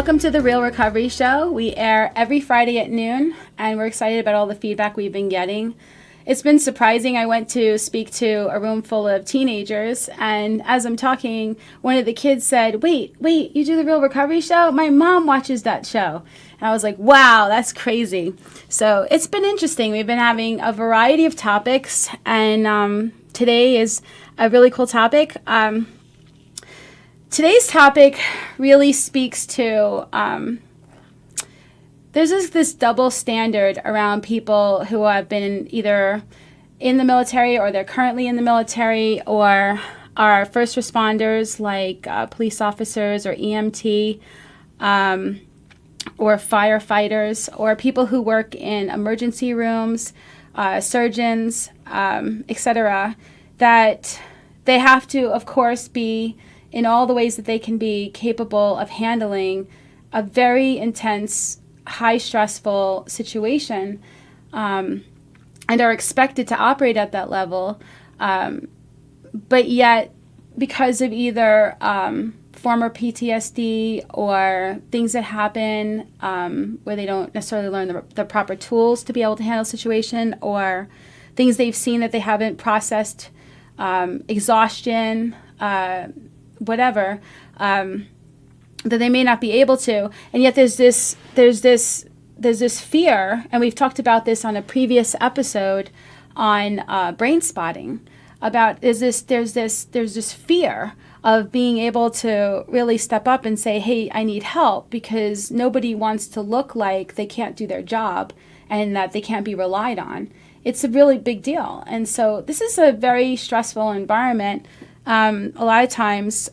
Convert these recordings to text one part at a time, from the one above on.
Welcome to the Real Recovery Show. We air every Friday at noon, and we're excited about all the feedback we've been getting. It's been surprising. I went to speak to a room full of teenagers, and as I'm talking, one of the kids said, wait, you do the Real Recovery Show? My mom watches that show. And I was like, wow, that's crazy. So it's been interesting. We've been having a variety of topics, and today is a really cool topic. Today's topic really speaks to, there's this double standard around people who have been either in the military or they're currently in the military or are first responders like police officers or EMT or firefighters or people who work in emergency rooms, surgeons, etc., that they have to, of course, be in all the ways that they can be capable of handling a very intense, high stressful situation, and are expected to operate at that level. But yet, because of either former PTSD or things that happen where they don't necessarily learn the proper tools to be able to handle a situation, or things they've seen that they haven't processed, exhaustion, whatever, that they may not be able to, and yet there's this fear, and we've talked about this on a previous episode on brain spotting. About there's this fear of being able to really step up and say, hey, I need help, because nobody wants to look like they can't do their job and that they can't be relied on. It's a really big deal, and so this is a very stressful environment. A lot of times,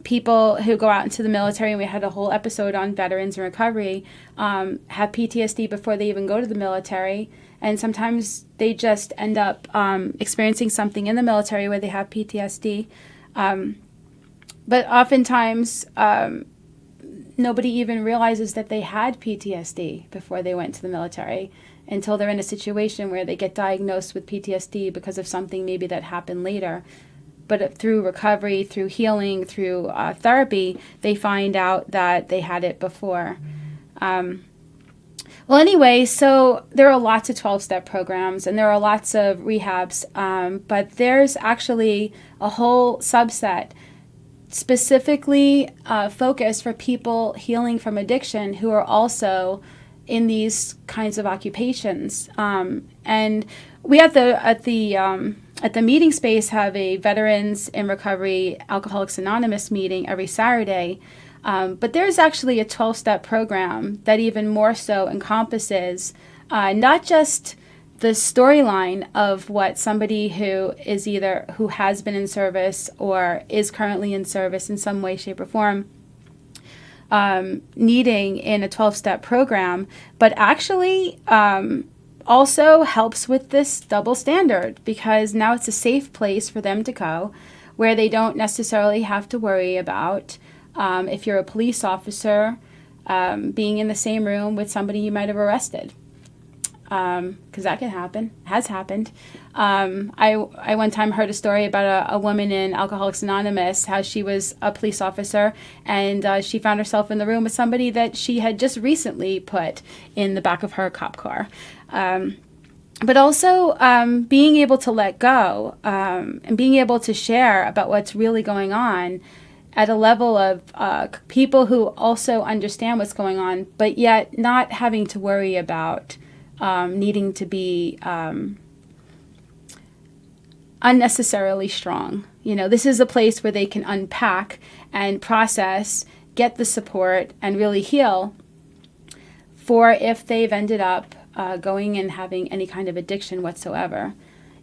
people who go out into the military, and we had a whole episode on veterans and recovery, have PTSD before they even go to the military. And sometimes they just end up experiencing something in the military where they have PTSD. But oftentimes, nobody even realizes that they had PTSD before they went to the military until they're in a situation where they get diagnosed with PTSD because of something maybe that happened later. But through recovery, through healing, through therapy, they find out that they had it before. Well, anyway, so there are lots of 12-step programs and there are lots of rehabs, but there's actually a whole subset specifically focused for people healing from addiction who are also in these kinds of occupations. And we at the meeting space have a Veterans in Recovery Alcoholics Anonymous meeting every Saturday. But there's actually a 12-step program that even more so encompasses not just the storyline of what somebody who has been in service or is currently in service in some way, shape, or form needing in a 12-step program, but actually also helps with this double standard, because now it's a safe place for them to go where they don't necessarily have to worry about if you're a police officer, being in the same room with somebody you might have arrested, because that can happen, has happened. I one time heard a story about a woman in Alcoholics Anonymous, how she was a police officer, and she found herself in the room with somebody that she had just recently put in the back of her cop car. But also being able to let go and being able to share about what's really going on at a level of people who also understand what's going on, but yet not having to worry about needing to be unnecessarily strong. You know, this is a place where they can unpack and process, get the support, and really heal for if they've ended up going and having any kind of addiction whatsoever.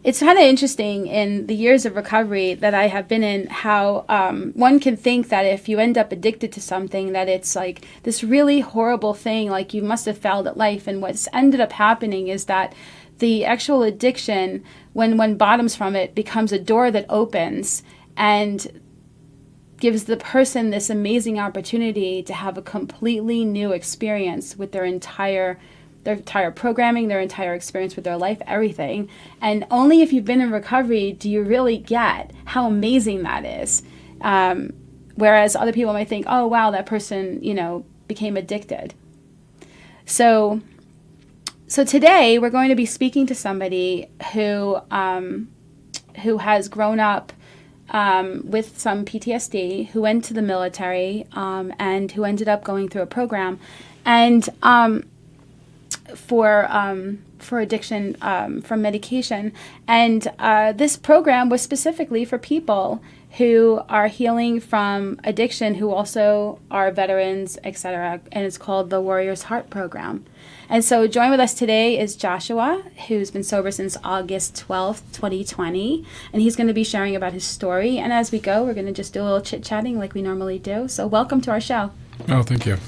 It's kind of interesting in the years of recovery that I have been in how one can think that if you end up addicted to something, that it's like this really horrible thing, like you must have failed at life. And what's ended up happening is that the actual addiction, when one bottoms from it, becomes a door that opens and gives the person this amazing opportunity to have a completely new experience with their entire programming, their entire experience with their life, everything. And only if you've been in recovery do you really get how amazing that is. Whereas other people might think, oh, wow, that person, became addicted. So today we're going to be speaking to somebody who has grown up with some PTSD, who went to the military, and who ended up going through a program, and for addiction from medication. And this program was specifically for people who are healing from addiction, who also are veterans, etc. And it's called the Warrior's Heart Program. And so join with us today is Joshua, who's been sober since August 12th, 2020. And he's going to be sharing about his story. And as we go, we're going to just do a little chit-chatting like we normally do. So welcome to our show. Oh, thank you.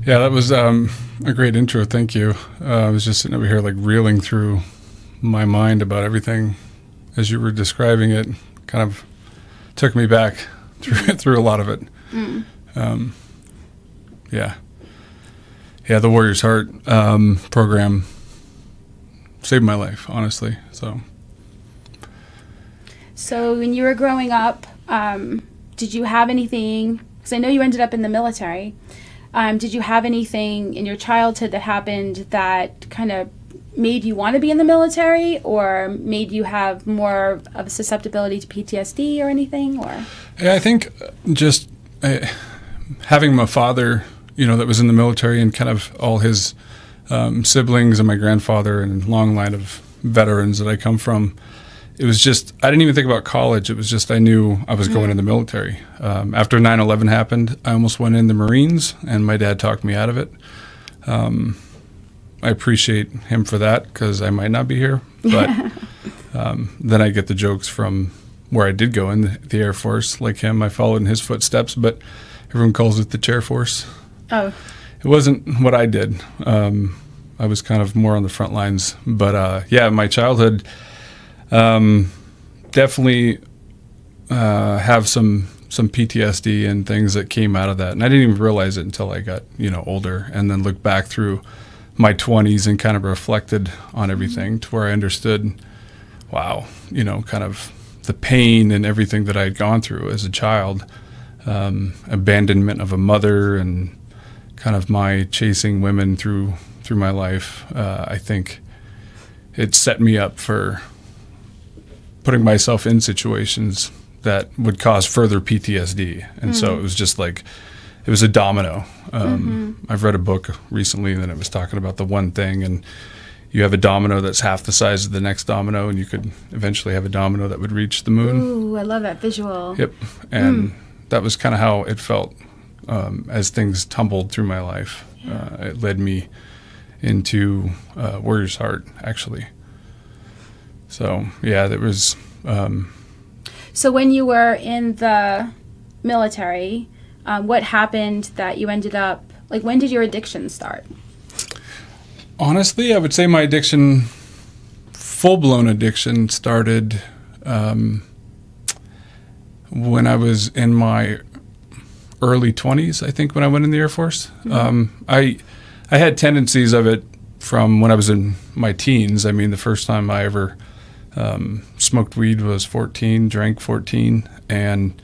Yeah, that was a great intro. Thank you. I was just sitting over here like reeling through my mind about everything as you were describing it. Kind of took me back through a lot of it. Yeah, the Warrior's Heart program saved my life, honestly. So when you were growing up, did you have anything, because I know you ended up in the military, did you have anything in your childhood that happened that kind of made you want to be in the military, or made you have more of a susceptibility to PTSD or anything? Or yeah, I think just having my father, that was in the military, and kind of all his siblings and my grandfather and long line of veterans that I come from. It was just, I didn't even think about college. It was just, I knew I was going in the military. After 9/11 happened, I almost went in the Marines, and my dad talked me out of it. I appreciate him for that, because I might not be here. But then I get the jokes from where I did go in the Air Force. Like him, I followed in his footsteps, but everyone calls it the Chair Force. Oh. It wasn't what I did. I was kind of more on the front lines. But my childhood definitely have some PTSD and things that came out of that. And I didn't even realize it until I got, older, and then looked back through my 20s and kind of reflected on everything to where I understood, wow, kind of the pain and everything that I had gone through as a child, abandonment of a mother, and kind of my chasing women through my life. I think it set me up for putting myself in situations that would cause further PTSD. And so it was just like, it was a domino. I've read a book recently that it was talking about the one thing, and you have a domino that's half the size of the next domino, and you could eventually have a domino that would reach the moon. Ooh, I love that visual. Yep. And that was kind of how it felt as things tumbled through my life. Yeah. It led me into Warrior's Heart, actually. So, yeah, there was... So when you were in the military, what happened that you ended up, like, when did your addiction start? Honestly, I would say my addiction, full-blown addiction, started when I was in my early 20s, I think, when I went in the Air Force. I had tendencies of it from when I was in my teens. I mean, the first time I ever smoked weed was 14, drank 14, and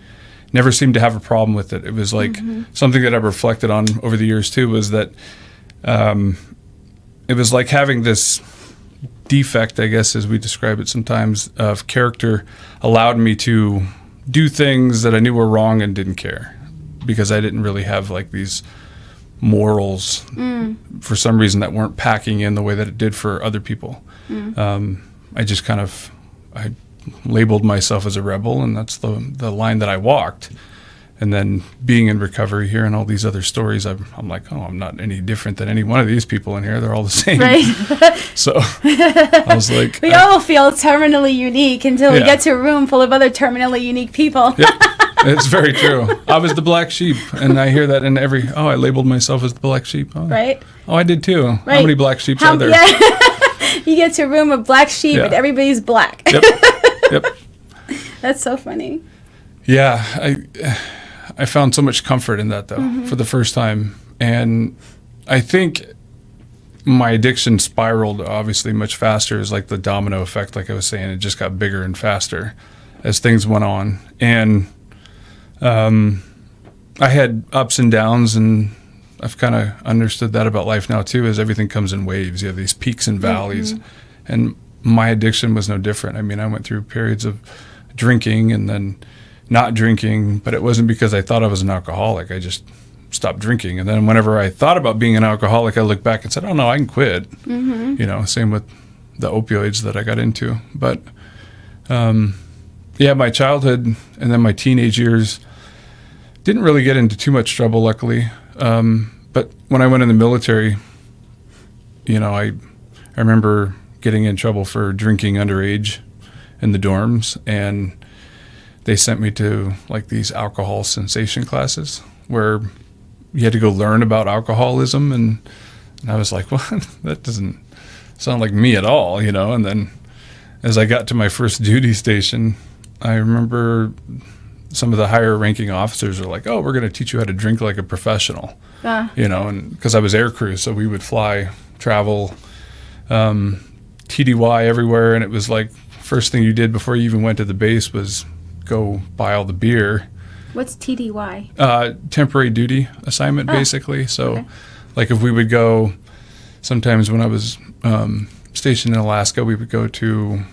never seemed to have a problem with it. It was like something that I've reflected on over the years too, was that it was like having this defect, I guess, as we describe it sometimes, of character allowed me to do things that I knew were wrong and didn't care, because I didn't really have like these morals for some reason that weren't packing in the way that it did for other people. I just kind of, I labeled myself as a rebel, and that's the line that I walked. And then being in recovery, hearing all these other stories, I'm like, oh, I'm not any different than any one of these people in here. They're all the same. Right. So I was like... We all feel terminally unique until we get to a room full of other terminally unique people. Yep. It's very true. I was the black sheep, and I hear that in I labeled myself as the black sheep. Oh. Right. Oh, I did too. Right. How many black sheep are there? Yeah. You get to a room of black sheep and everybody's black. Yep. That's so funny. Yeah, I found so much comfort in that, though, for the first time. And I think my addiction spiraled, obviously, much faster. It's like the domino effect, like I was saying. It just got bigger and faster as things went on. And I had ups and downs, and I've kind of understood that about life now too, is everything comes in waves. You have these peaks and valleys. And my addiction was no different. I mean, I went through periods of drinking and then not drinking, but it wasn't because I thought I was an alcoholic. I just stopped drinking. And then whenever I thought about being an alcoholic, I looked back and said, oh no, I can quit. Same with the opioids that I got into. But my childhood and then my teenage years didn't really get into too much trouble, luckily. But when I went in the military, I remember getting in trouble for drinking underage in the dorms, and they sent me to like these alcohol cessation classes where you had to go learn about alcoholism, and I was like, well, that doesn't sound like me at all, And then as I got to my first duty station, I remember some of the higher ranking officers are like, oh, we're going to teach you how to drink like a professional, and because I was air crew, so we would fly, travel, TDY everywhere. And it was like first thing you did before you even went to the base was go buy all the beer. What's TDY? Temporary duty assignment, basically. So like if we would go, sometimes when I was stationed in Alaska, we would go to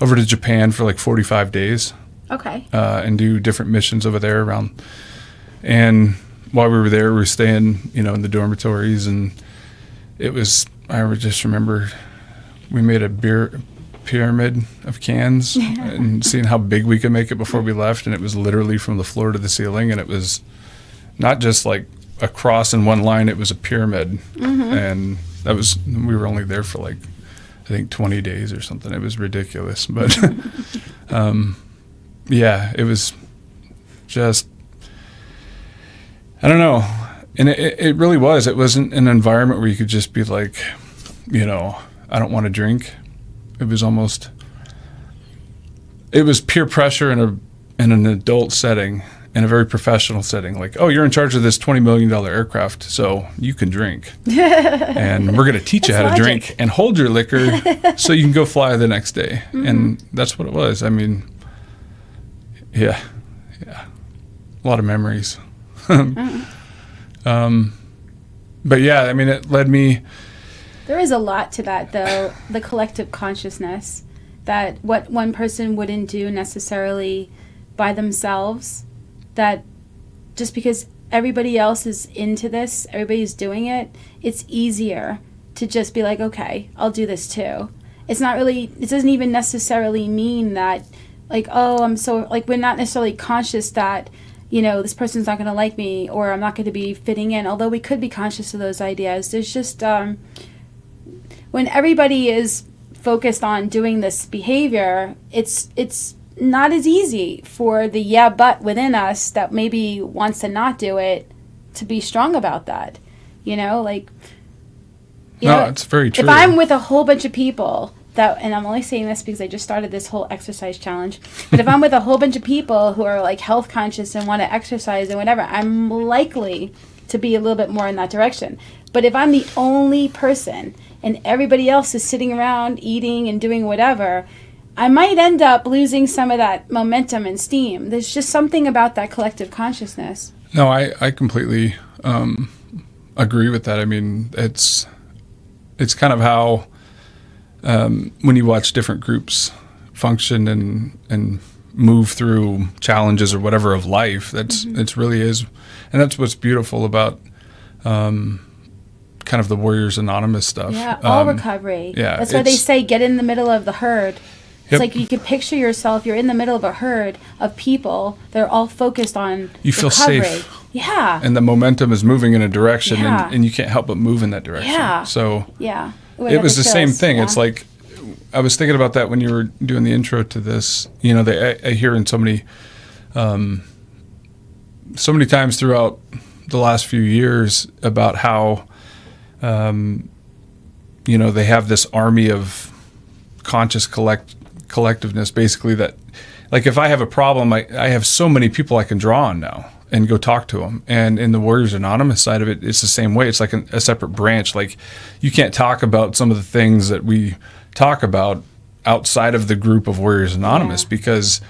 over to Japan for like 45 days. Okay. And do different missions over there around. And while we were there, we were staying, in the dormitories, and it was, I just remember we made a beer pyramid of cans and seeing how big we could make it before we left. And it was literally from the floor to the ceiling. And it was not just like a cross in one line, it was a pyramid. And we were only there for like, I think 20 days or something. It was ridiculous. But it was just, I don't know. And it really was. It wasn't an environment where you could just be like, I don't want to drink. It was peer pressure in an adult setting, in a very professional setting. Like, oh, you're in charge of this $20 million aircraft, so you can drink. And we're going to teach you how to drink and hold your liquor so you can go fly the next day. And that's what it was. I mean, yeah. A lot of memories. But yeah, I mean, it led me. There is a lot to that, though, the collective consciousness, that what one person wouldn't do necessarily by themselves, that just because everybody else is into this, everybody's doing it, it's easier to just be like, okay, I'll do this too. It doesn't even necessarily mean that, like, oh, we're not necessarily conscious that, this person's not going to like me, or I'm not going to be fitting in, although we could be conscious of those ideas. There's just, when everybody is focused on doing this behavior, it's not as easy for the but within us that maybe wants to not do it to be strong about that. It's very true. If I'm with a whole bunch of people and I'm only saying this because I just started this whole exercise challenge, but if I'm with a whole bunch of people who are like health conscious and want to exercise and whatever, I'm likely to be a little bit more in that direction. But if I'm the only person and everybody else is sitting around eating and doing whatever, I might end up losing some of that momentum and steam. There's just something about that collective consciousness. No, I completely agree with that. I mean, it's kind of how when you watch different groups function and move through challenges or whatever of life, it really is, and that's what's beautiful about kind of the Warriors Anonymous stuff. Yeah, all recovery. Yeah, that's why they say get in the middle of the herd. It's like you can picture yourself, you're in the middle of a herd of people. They're all focused on you feel recovery. Safe. Yeah. And the momentum is moving in a direction, and you can't help but move in that direction. Yeah. So yeah. It was the same thing. Yeah. It's like, I was thinking about that when you were doing the intro to this. I hear in so many times throughout the last few years about how, they have this army of conscious collectiveness, basically, that, like, if I have a problem, I have so many people I can draw on now and go talk to them. And in the Warriors Anonymous side of it, it's the same way. It's like a separate branch. Like, you can't talk about some of the things that we talk about outside of the group of Warriors Anonymous because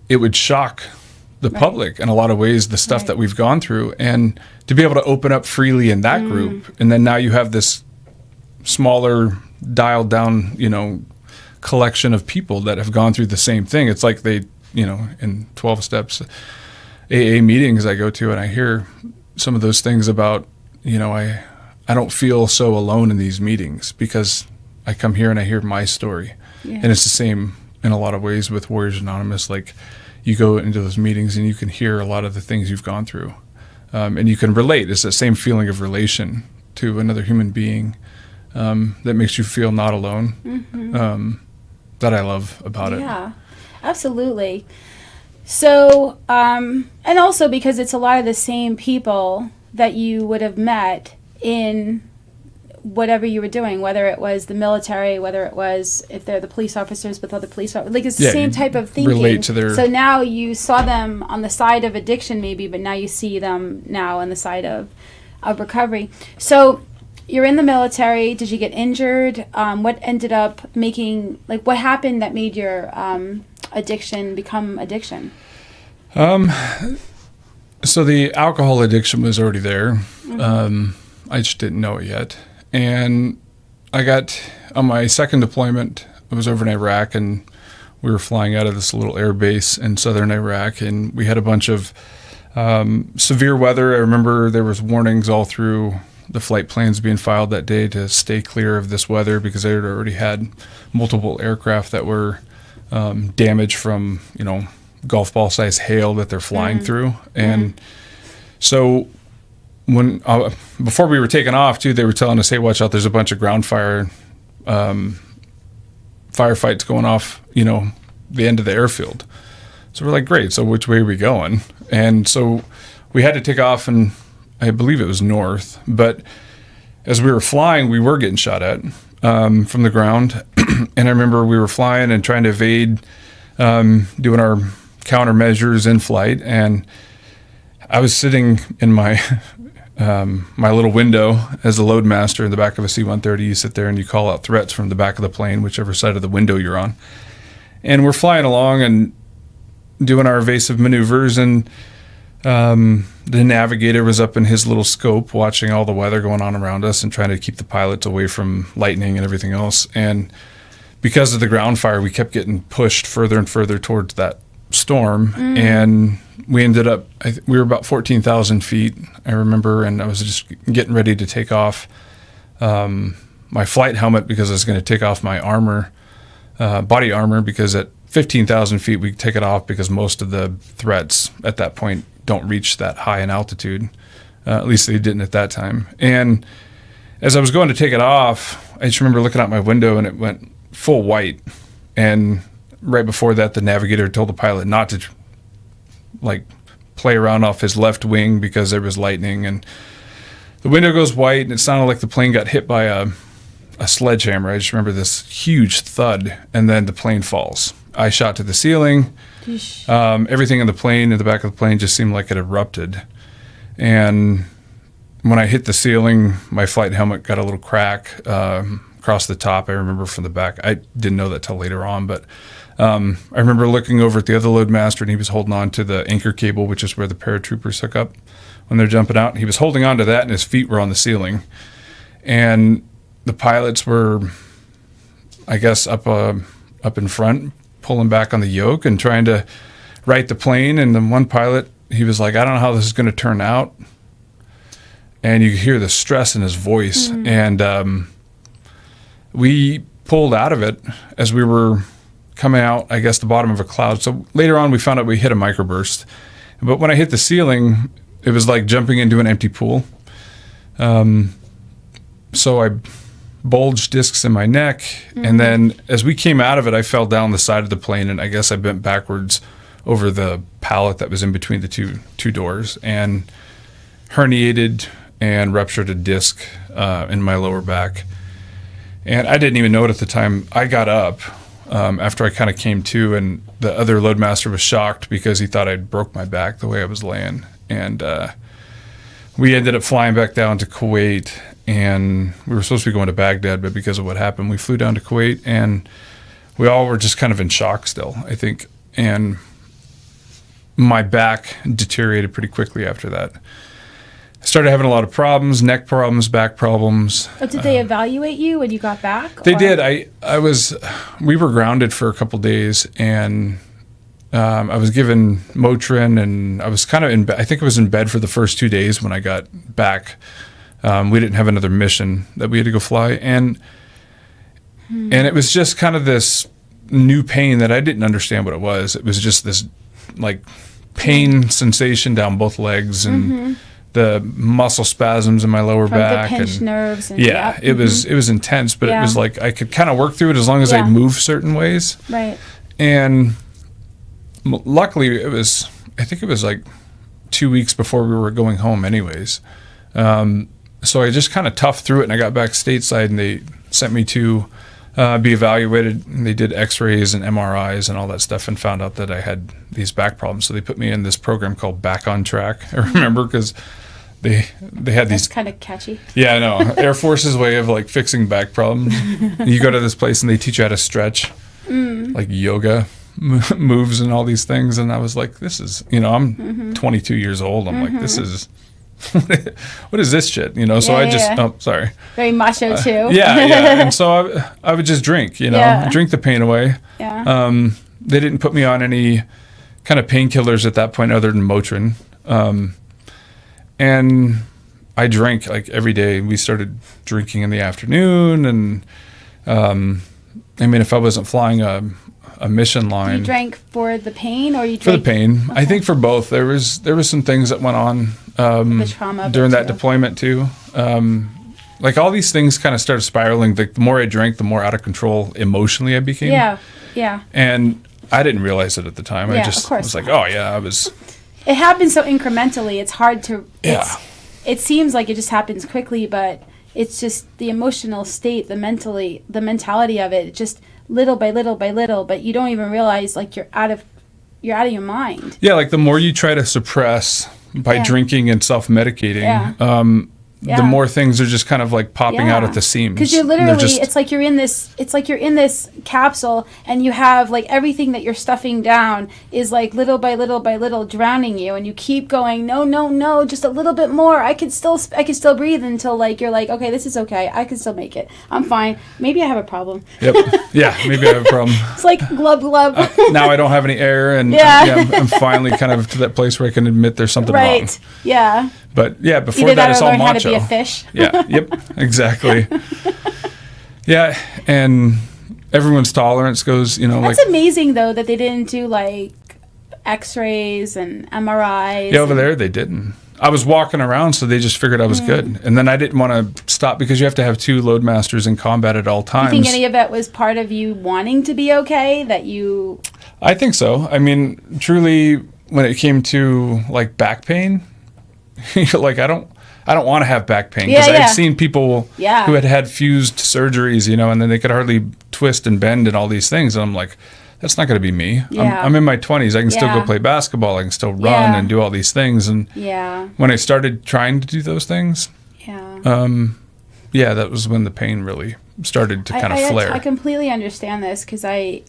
it would shock the public in a lot of ways, the stuff that we've gone through, and to be able to open up freely in that group. And then now you have this smaller dialed down, collection of people that have gone through the same thing. It's like they, in 12 steps AA meetings I go to, and I hear some of those things about, I don't feel so alone in these meetings because I come here and I hear my story. Yeah. And it's the same in a lot of ways with Warriors Anonymous. Like, you go into those meetings and you can hear a lot of the things you've gone through. And you can relate. It's the same feeling of relation to another human being that makes you feel not alone, that I love about it. Yeah, absolutely. So, and also because it's a lot of the same people that you would have met in whatever you were doing, whether it was the military, whether it was if they're the police officers with other police officers, like it's the same type of thinking. Relate to their... So now you saw them on the side of addiction maybe, but now you see them now on the side of recovery. So you're in the military. Did you get injured? What ended up making, like, what happened that made your addiction become addiction? So the alcohol addiction was already there. I just didn't know it yet. And I got on my second deployment. I was over in Iraq, and we were flying out of this little air base in southern Iraq, and we had a bunch of severe weather. I remember there was warnings all through the flight plans being filed that day to stay clear of this weather because they had already had multiple aircraft that were damaged from, golf ball size hail that they're flying through. And so when before we were taking off too, they were telling us, hey, watch out, there's a bunch of ground fire firefights going off, the end of the airfield. So we're like, great, so which way are we going? And so we had to take off, and I believe it was north, but as we were flying, we were getting shot at from the ground. And I remember we were flying and trying to evade, doing our countermeasures in flight, and I was sitting in my my little window as a load master in the back of a C-130. You sit there and you call out threats from the back of the plane, whichever side of the window you're on. And we're flying along and doing our evasive maneuvers, and the navigator was up in his little scope watching all the weather going on around us and trying to keep the pilots away from lightning and everything else. And because of the ground fire, we kept getting pushed further and further towards that storm, and we ended up, we were about 14,000 feet, I remember, and I was just getting ready to take off my flight helmet because I was going to take off my armor, body armor, because at 15,000 feet we take it off because most of the threats at that point don't reach that high in altitude. At least they didn't at that time. And as I was going to take it off, I just remember looking out my window and it went full white. And right before that, the navigator told the pilot not to play around off his left wing because there was lightning, and the window goes white, and it sounded like the plane got hit by a sledgehammer. I just remember this huge thud, and then the plane falls. I shot to the ceiling. Everything in the plane, in the back of the plane, just seemed like it erupted. And when I hit the ceiling, my flight helmet got a little crack across the top. I remember from the back. I didn't know that till later on, but I remember looking over at the other load master, and he was holding on to the anchor cable, which is where the paratroopers hook up when they're jumping out. He was holding on to that, and his feet were on the ceiling. And the pilots were, I guess, up in front, pulling back on the yoke and trying to right the plane. And then one pilot, he was like, I don't know how this is going to turn out. And you hear the stress in his voice. And we pulled out of it as we were coming out, I guess, the bottom of a cloud. So later on, we found out we hit a microburst. But when I hit the ceiling, it was like jumping into an empty pool. So I bulged discs in my neck. And then as we came out of it, I fell down the side of the plane, and I guess I bent backwards over the pallet that was in between the two doors and herniated and ruptured a disc in my lower back. And I didn't even know it at the time. I got up after I kind of came to, and the other loadmaster was shocked because he thought I'd broke my back the way I was laying. And we ended up flying back down to Kuwait, and we were supposed to be going to Baghdad, but because of what happened, we flew down to Kuwait, and we all were just kind of in shock still, I think. And my back deteriorated pretty quickly after that. I started having a lot of problems, neck problems, back problems. But did they evaluate you when you got back? They did. We were grounded for a couple days, and I was given Motrin, and I was kind of I think I was in bed for the first 2 days when I got back. We didn't have another mission that we had to go fly, and it was just kind of this new pain that I didn't understand what it was. It was just this like pain sensation down both legs, and the muscle spasms in my lower back, the pinched and nerves. And, it was intense, but it was like I could kind of work through it as long as I move certain ways. Right. And luckily, I think it was like 2 weeks before we were going home, anyways. So I just kind of toughed through it, and I got back stateside, and they sent me to be evaluated. And they did X-rays and MRIs and all that stuff, and found out that I had these back problems. So they put me in this program called Back on Track. I remember because they had these. That's kind of catchy. Yeah, I know. Air Force's way of like fixing back problems. You go to this place and they teach you how to stretch, like yoga moves and all these things. And I was like, this is, I'm 22 years old. I'm like, this is. What is this shit? So I just oh, sorry. Very macho too. Yeah. And so I would just drink, drink the pain away. Yeah. They didn't put me on any kind of painkillers at that point other than Motrin. And I drank like every day. We started drinking in the afternoon, and if I wasn't flying a mission line. You drank for the pain, or you drank for the pain? Okay. I think for both. There was some things that went on the trauma during that deployment too. Like all these things kind of started spiraling. The more I drank, the more out of control emotionally I became. Yeah. And I didn't realize it at the time. Yeah, I just was like, oh yeah, I was. It happens so incrementally. It's hard to. Yeah. It seems like it just happens quickly, but it's just the emotional state, the mentality of it. Just little by little by little, but you don't even realize like you're out of your mind. Yeah, like the more you try to suppress by drinking and self-medicating, the more things are just kind of like popping out at the seams. Because you're literally, it's like you're in this capsule, and you have like everything that you're stuffing down is like little by little by little drowning you, and you keep going, no, just a little bit more. I can still breathe until like you're like, okay, this is okay. I can still make it. I'm fine. Maybe I have a problem. Yep. Yeah, maybe I have a problem. It's like glub. Now I don't have any air, and I'm finally kind of to that place where I can admit there's something wrong. Right. Yeah. But yeah, before that it's all macho. How to be a fish. Yeah. Yep. Exactly. Yeah, and everyone's tolerance goes, That's amazing though that they didn't do like X-rays and MRIs. Yeah, over there they didn't. I was walking around, so they just figured I was good, and then I didn't want to stop because you have to have 2 load masters in combat at all times. Do you think any of it was part of you wanting to be okay? I think so. I mean, truly, when it came to like back pain. Like I don't want to have back pain because I've seen people who had fused surgeries, and then they could hardly twist and bend and all these things, and I'm like, that's not going to be me. Yeah. I'm in my 20s. I can still go play basketball. I can still run and do all these things. And when I started trying to do those things, that was when the pain really started to kind of flare. I completely understand this because I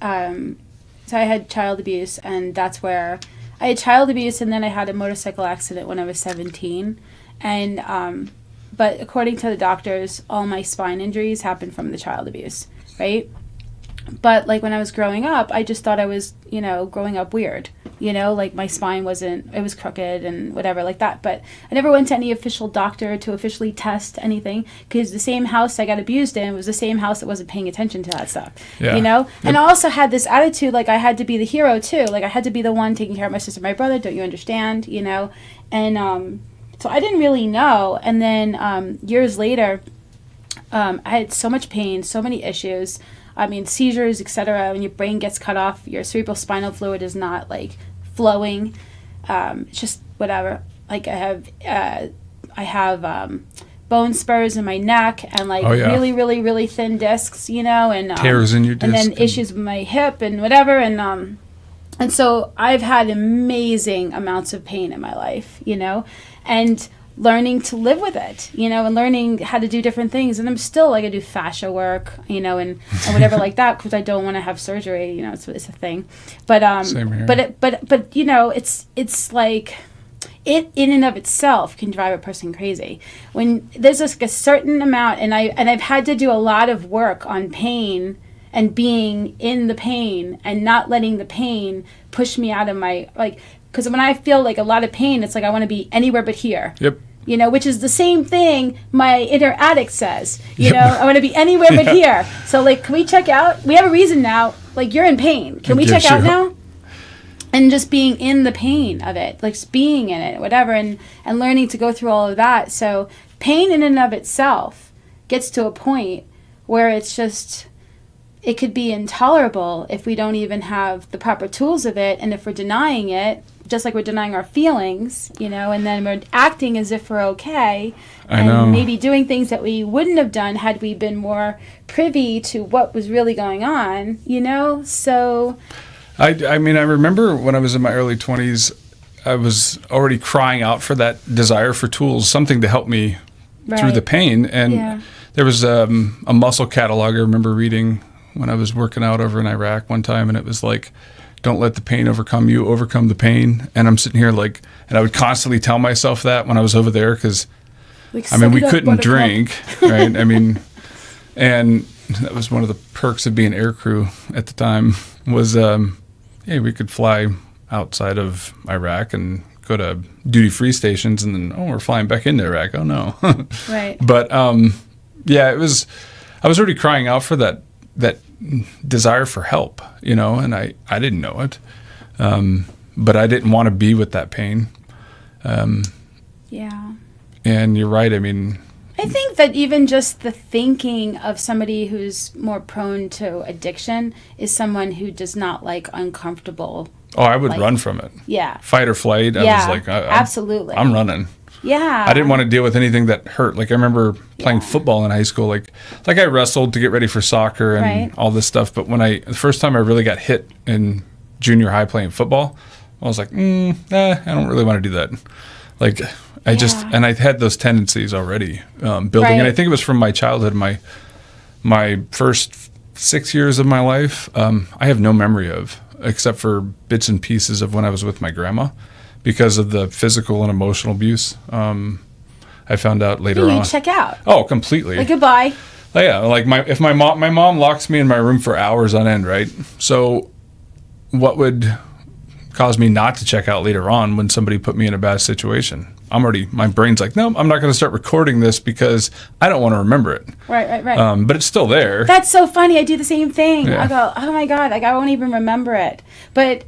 had child abuse, and that's where. I had child abuse, and then I had a motorcycle accident when I was 17. And, but according to the doctors, all my spine injuries happened from the child abuse, right? But, like, when I was growing up, I just thought I was, growing up weird. Like, my spine it was crooked and whatever like that. But I never went to any official doctor to officially test anything because the same house I got abused in was the same house that wasn't paying attention to that stuff, And I also had this attitude, like, I had to be the hero, too. Like, I had to be the one taking care of my sister and my brother. Don't you understand? And so I didn't really know. And then years later, I had so much pain, so many issues. I mean, seizures, etc. When your brain gets cut off, your cerebral spinal fluid is not like flowing. It's just whatever. Like I have bone spurs in my neck and like really, really, really thin discs, and tears in your disc, and then issues with my hip and whatever, and so I've had amazing amounts of pain in my life, and learning to live with it, and learning how to do different things. And I'm still like, I do fascia work, and whatever like that, because I don't want to have surgery, it's a thing. But Same here. but it's like, it in and of itself can drive a person crazy. When there's like a certain amount, and I've had to do a lot of work on pain and being in the pain and not letting the pain push me out of my, like, because when I feel like a lot of pain, it's like I want to be anywhere but here. Yep. Which is the same thing my inner addict says. I want to be anywhere but here. So, like, can we check out? We have a reason now. Like, you're in pain. Can we check out now? And just being in the pain of it, like just being in it, whatever, and learning to go through all of that. So pain in and of itself gets to a point where it's just, it could be intolerable if we don't even have the proper tools of it. And if we're denying it, just like we're denying our feelings, and then we're acting as if we're okay. I know. Maybe doing things that we wouldn't have done had we been more privy to what was really going on, so... I mean, I remember when I was in my early 20s, I was already crying out for that desire for tools, something to help me through the pain. And there was a muscle catalog I remember reading when I was working out over in Iraq one time, and it was like, don't let the pain overcome you, overcome the pain. And I'm sitting here like, and I would constantly tell myself that when I was over there, because, we couldn't drink, right? And that was one of the perks of being air crew at the time was, we could fly outside of Iraq and go to duty-free stations, and then, we're flying back into Iraq. Oh, no. Right. But, I was already crying out for that desire for help, and I didn't know it. But I didn't want to be with that pain. Yeah. And you're right. I think that even just the thinking of somebody who's more prone to addiction is someone who does not like uncomfortable. Oh, I would run from it. Yeah. Fight or flight. I was like, absolutely. I'm running. Yeah. I didn't want to deal with anything that hurt. Like I remember playing football in high school. Like I wrestled to get ready for soccer and all this stuff. But the first time I really got hit in junior high playing football, I was like, I don't really want to do that. Like I just, and I had those tendencies already building. And I think it was from my childhood, my first 6 years of my life, I have no memory of, except for bits and pieces of when I was with my grandma, because of the physical and emotional abuse. I found out later on. You check out. Oh, completely. Like goodbye. Oh, yeah, like my mom locks me in my room for hours on end, right? So what would cause me not to check out later on when somebody put me in a bad situation? My brain's like, no, I'm not going to start recording this because I don't want to remember it. Right. But it's still there. That's so funny. I do the same thing. Yeah. I go, oh my God, like I won't even remember it. But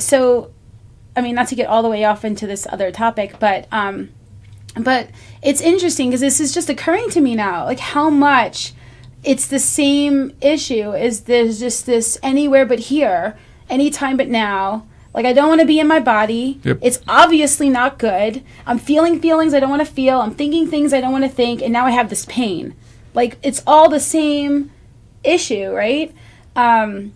so, not to get all the way off into this other topic, but it's interesting because this is just occurring to me now, like how much it's the same issue is there's just this anywhere but here, anytime but now. Like, I don't want to be in my body. Yep. It's obviously not good. I'm feeling feelings I don't want to feel. I'm thinking things I don't want to think. And now I have this pain. Like, it's all the same issue, right? So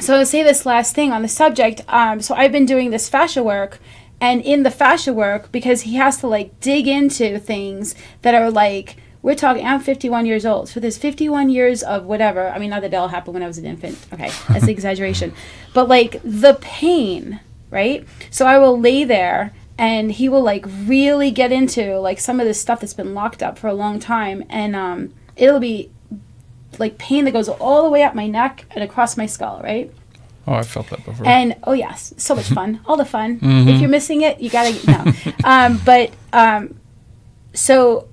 I'll say this last thing on the subject. So I've been doing this fascia work. And in the fascia work, because he has to, like, dig into things that are, like, I'm 51 years old, so there's 51 years of whatever. Not that it all happened when I was an infant. Okay, that's an exaggeration. But, like, the pain, right? So I will lay there, and he will, like, really get into, like, some of this stuff that's been locked up for a long time. And it'll be, like, pain that goes all the way up my neck and across my skull, right? Oh, I felt that before. And, oh, yes, so much fun. All the fun. Mm-hmm. If you're missing it, you got to, no. So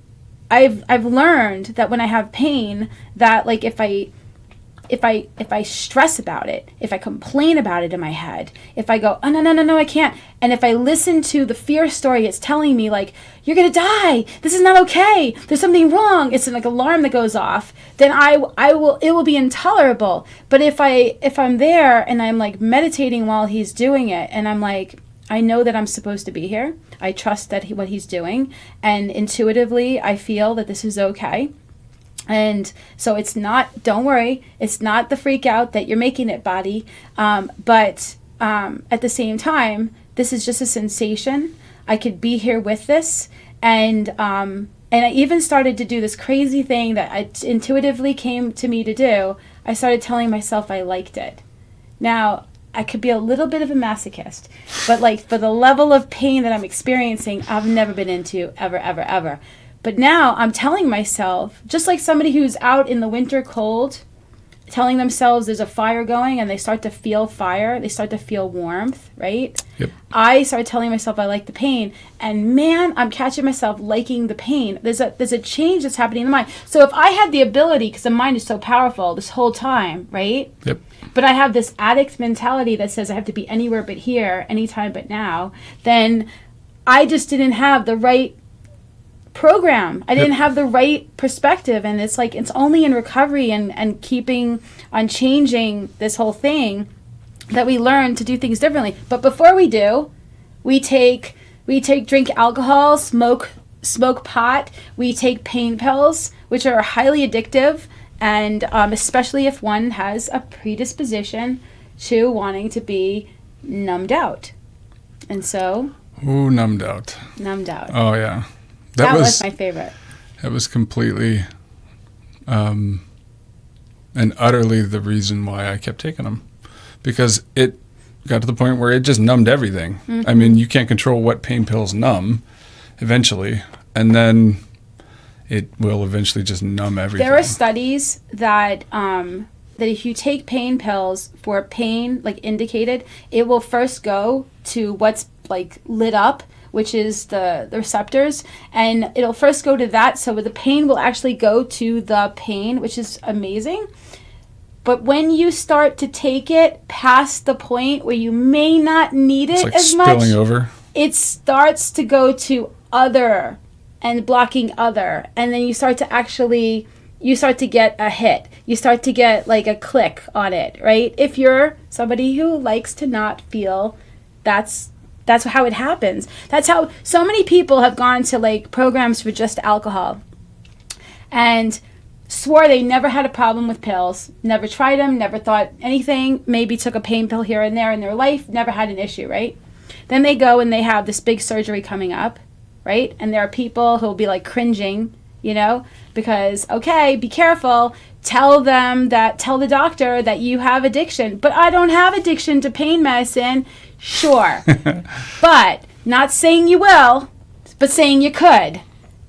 I've learned that when I have pain, that like if I stress about it, if I complain about it in my head, if I go, oh no, I can't, and if I listen to the fear story it's telling me, like, you're gonna die, this is not okay, there's something wrong, it's like an alarm that goes off, then it will be intolerable. But if I'm there and I'm like meditating while he's doing it, and I'm like, I know that I'm supposed to be here. I trust that what he's doing, and intuitively I feel that this is okay. And so it's not, don't worry, it's not the freak out that you're making it, body. But at the same time, this is just a sensation. I could be here with this. And I even started to do this crazy thing that intuitively came to me to do. I started telling myself I liked it. Now, I could be a little bit of a masochist, but like for the level of pain that I'm experiencing, I've never been into ever, ever, ever. But now I'm telling myself, just like somebody who's out in the winter cold, telling themselves there's a fire going and they start to feel fire, they start to feel warmth, right? Yep. I started telling myself I like the pain, and man, I'm catching myself liking the pain. There's a change that's happening in the mind. So if I had the ability, because the mind is so powerful this whole time, right? Yep. But I have this addict mentality that says I have to be anywhere but here, anytime but now, then I just didn't have the right program. I didn't have the right perspective, and it's like it's only in recovery and keeping on changing this whole thing that we learn to do things differently. But before we do, we drink alcohol, smoke pot, we take pain pills, which are highly addictive, and especially if one has a predisposition to wanting to be numbed out. And so numbed out. Oh yeah. That was my favorite. That was completely and utterly the reason why I kept taking them, because it got to the point where it just numbed everything. Mm-hmm. I mean, you can't control what pain pills numb eventually, and then it will eventually just numb everything. There are studies that if you take pain pills for pain, like indicated, it will first go to what's like lit up, which is the receptors, and it'll first go to that, so the pain will actually go to the pain, which is amazing. But when you start to take it past the point where you may not need it as much, spilling over, it starts to go to other and blocking other, and then you start to get a hit. You start to get like a click on it, right? If you're somebody who likes to not feel, that's how it happens. That's how so many people have gone to like programs for just alcohol and swore they never had a problem with pills, never tried them, never thought anything, maybe took a pain pill here and there in their life, never had an issue, right? Then they go and they have this big surgery coming up, right? And there are people who will be like cringing, because, okay, be careful. Tell the doctor that you have addiction. But I don't have addiction to pain medicine. Sure. But not saying you will, but saying you could.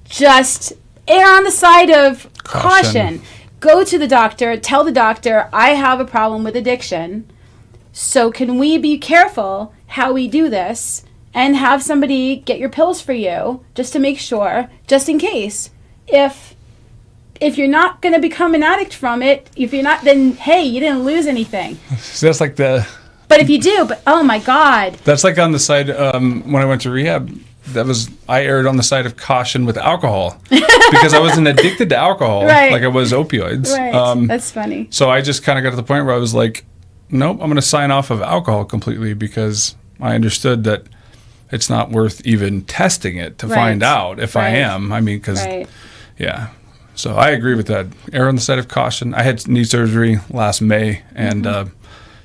Just err on the side of caution. Go to the doctor. Tell the doctor, I have a problem with addiction. So can we be careful how we do this and have somebody get your pills for you just to make sure, just in case. If you're not going to become an addict from it, if you're not, then hey, you didn't lose anything. So that's like But if you do, oh my God. That's like on the side, when I went to rehab, I erred on the side of caution with alcohol because I wasn't addicted to alcohol like I was opioids. Right. That's funny. So I just kind of got to the point where I was like, nope, I'm going to sign off of alcohol completely, because I understood that it's not worth even testing it to find out if I am. I mean, because, yeah. So I agree with that. Err on the side of caution. I had knee surgery last May, and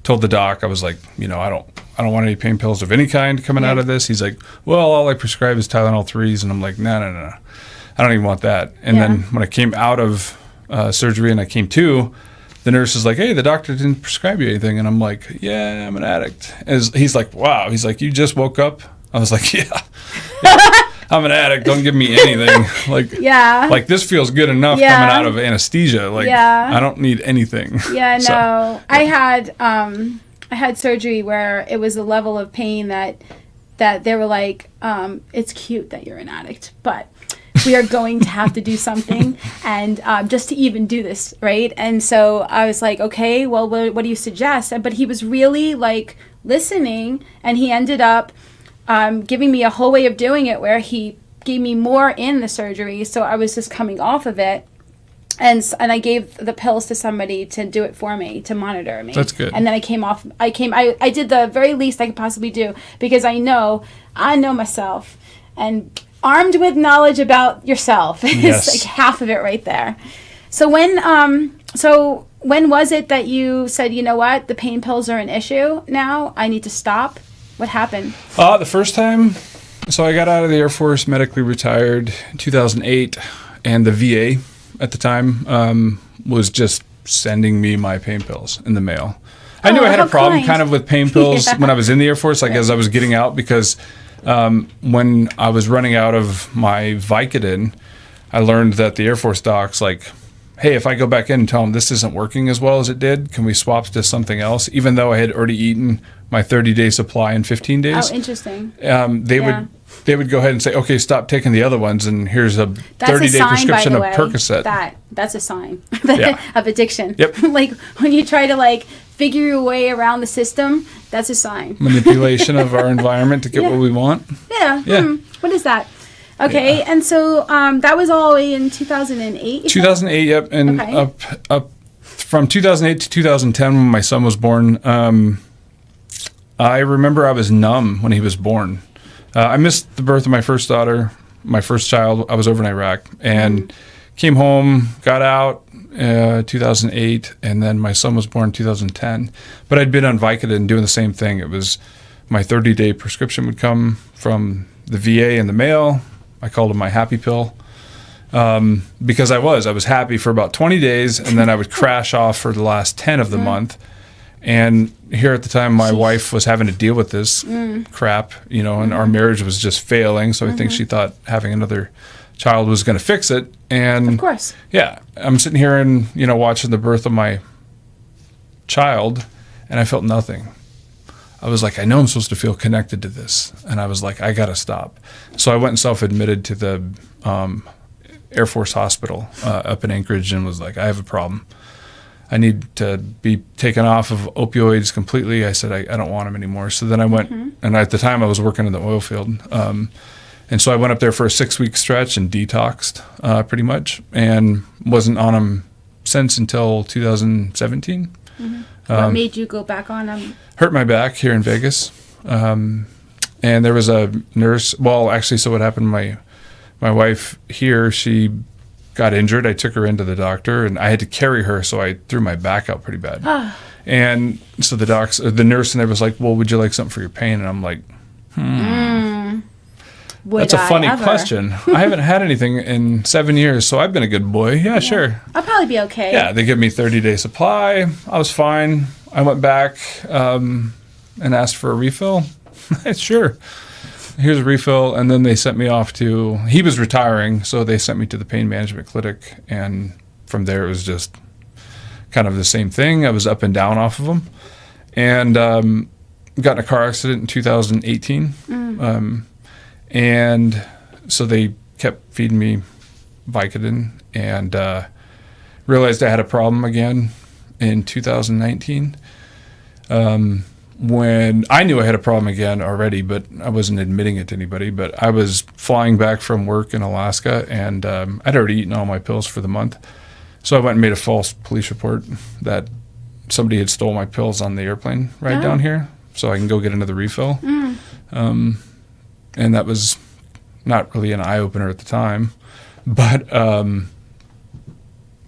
told the doc, I was like, I don't want any pain pills of any kind coming out of this. He's like, well, all I prescribe is Tylenol 3s, and I'm like, no, I don't even want that. And then when I came out of surgery and I came to, the nurse is like, hey, the doctor didn't prescribe you anything, and I'm like, yeah, I'm an addict. And he's like, wow. He's like, you just woke up? I was like, yeah. I'm an addict. Don't give me anything. Like this feels good enough coming out of anesthesia. I don't need anything. Yeah, no. So, I had surgery where it was a level of pain that they were like, it's cute that you're an addict, but we are going to have to do something, and just to even do this, right? And so I was like, okay, well, what do you suggest? But he was really like listening, and he ended up giving me a whole way of doing it where he gave me more in the surgery, so I was just coming off of it, and I gave the pills to somebody to do it for me, to monitor me. That's good. And then I did the very least I could possibly do, because I know myself, and armed with knowledge about yourself is like half of it right there. So when was it that you said, you know what, the pain pills are an issue now, I need to stop? What happened? The first time, So I got out of the Air Force, medically retired in 2008, and the VA at the time was just sending me my pain pills in the mail. I knew I had a problem kind of with pain pills when I was in the Air Force, as I was getting out, because when I was running out of my Vicodin, I learned that the Air Force docs, like, hey, if I go back in and tell them this isn't working as well as it did, can we swap to something else? Even though I had already eaten my 30-day supply in 15 days. Oh, interesting. They would go ahead and say, okay, stop taking the other ones, and here's a 30-day prescription of Percocet. That's a sign Yeah. of addiction. Yep. Like when you try to figure your way around the system, that's a sign. Manipulation of our environment to get what we want. Yeah. Yeah. What is that? Okay, and so that was all the way in 2008? 2008, yep. And up from 2008 to 2010 when my son was born, I remember I was numb when he was born. I missed the birth of my first daughter, my first child. I was over in Iraq and came home, got out 2008, and then my son was born in 2010. But I'd been on Vicodin doing the same thing. It was my 30-day prescription would come from the VA in the mail. I called it my happy pill because I was happy for about 20 days, and then I would crash off for the last 10 of the month. And here at the time, my wife was having to deal with this crap, and our marriage was just failing. So I think she thought having another child was going to fix it. And of course. Yeah, I'm sitting here and, watching the birth of my child, and I felt nothing. I was like, I know I'm supposed to feel connected to this. And I was like, I got to stop. So I went and self-admitted to the Air Force Hospital up in Anchorage and was like, I have a problem. I need to be taken off of opioids completely. I said, I don't want them anymore. So then I went, and at the time I was working in the oil field. And so I went up there for a 6-week stretch and detoxed pretty much, and wasn't on them since until 2017. What made you go back on them? Hurt my back here in Vegas. And there was a nurse. Well, actually, so what happened, my wife here, she got injured. I took her into the doctor, and I had to carry her, so I threw my back out pretty bad. And so the nurse and there was like, well, would you like something for your pain? And I'm like, That's a funny question. I haven't had anything in 7 years, so I've been a good boy. Yeah, sure. I'll probably be okay. Yeah, they give me 30-day supply. I was fine. I went back and asked for a refill. Sure. Here's a refill. And then they sent me off to, he was retiring, so they sent me to the pain management clinic. And from there, it was just kind of the same thing. I was up and down off of them. And got in a car accident in 2018. And so they kept feeding me Vicodin, and realized I had a problem again in 2019. When I knew I had a problem again already, but I wasn't admitting it to anybody. But I was flying back from work in Alaska, and I'd already eaten all my pills for the month. So I went and made a false police report that somebody had stole my pills on the airplane ride down here, so I can go get another refill. And that was not really an eye-opener at the time. But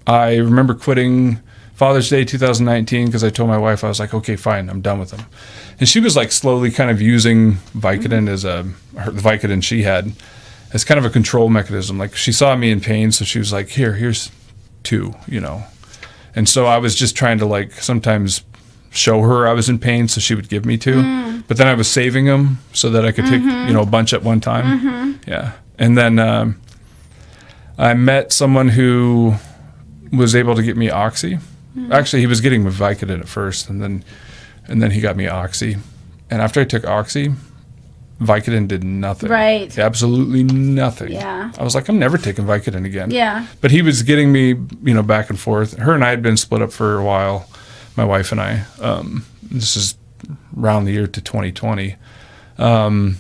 I remember quitting Father's Day 2019 because I told my wife, I was like, okay, fine, I'm done with them. And she was like slowly kind of using Vicodin the Vicodin she had as kind of a control mechanism. Like she saw me in pain, so she was like, here's 2, And so I was just trying to like sometimes show her I was in pain, so she would give me 2. But then I was saving them so that I could take, a bunch at one time. Yeah. And then I met someone who was able to get me Oxy. Actually, he was getting me Vicodin at first, and then he got me Oxy. And after I took Oxy, Vicodin did nothing. Right. Absolutely nothing. Yeah. I was like, I'm never taking Vicodin again. Yeah. But he was getting me, back and forth. Her and I had been split up for a while, my wife and I. This is around the year to 2020. And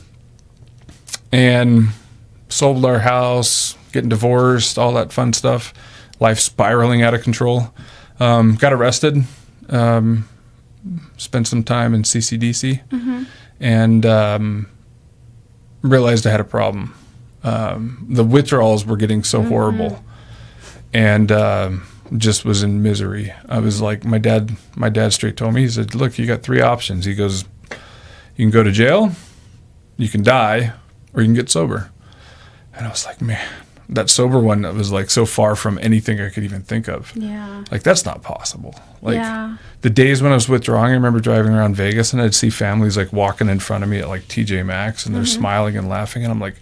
sold our house, getting divorced, all that fun stuff. Life spiraling out of control. Got arrested, spent some time in CCDC, and realized I had a problem. The withdrawals were getting so horrible, and just was in misery. I was like, my dad straight told me, he said, look, you got 3 options. He goes, you can go to jail, you can die, or you can get sober. And I was like, man, that sober one, that was like so far from anything I could even think of. Yeah. Like, that's not possible. Like, the days when I was withdrawing, I remember driving around Vegas and I'd see families like walking in front of me at like TJ Maxx and they're smiling and laughing. And I'm like,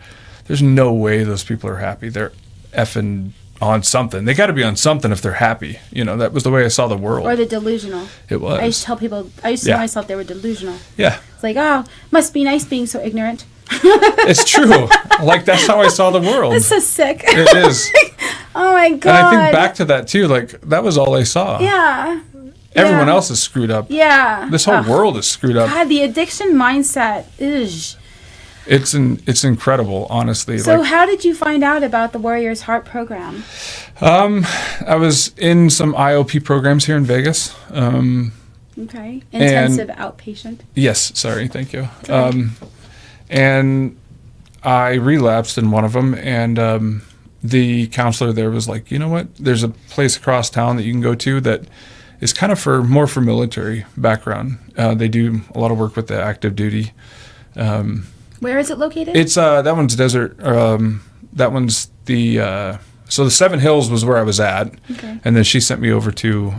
there's no way those people are happy. They're effing on something. They got to be on something if they're happy. You know, that was the way I saw the world. Or they're delusional. It was. I used to tell people, I used to tell myself they were delusional. Yeah. It's like, oh, must be nice being so ignorant. It's true. Like, that's how I saw the world. It's so sick. It is. Oh my God. And I think back to that too. Like, that was all I saw. Yeah. Everyone else is screwed up. Yeah. This whole world is screwed up. God, the addiction mindset. Ugh. It's incredible, honestly. So like, how did you find out about the Warriors Heart program? I was in some IOP programs here in Vegas. Okay. Intensive outpatient. Yes. Sorry. Thank you. And I relapsed in one of them, and the counselor there was like, you know what? There's a place across town that you can go to that is kind of more for military background. They do a lot of work with the active duty. Where is it located? It's that one's desert. That one's the so the Seven Hills was where I was at, and then she sent me over to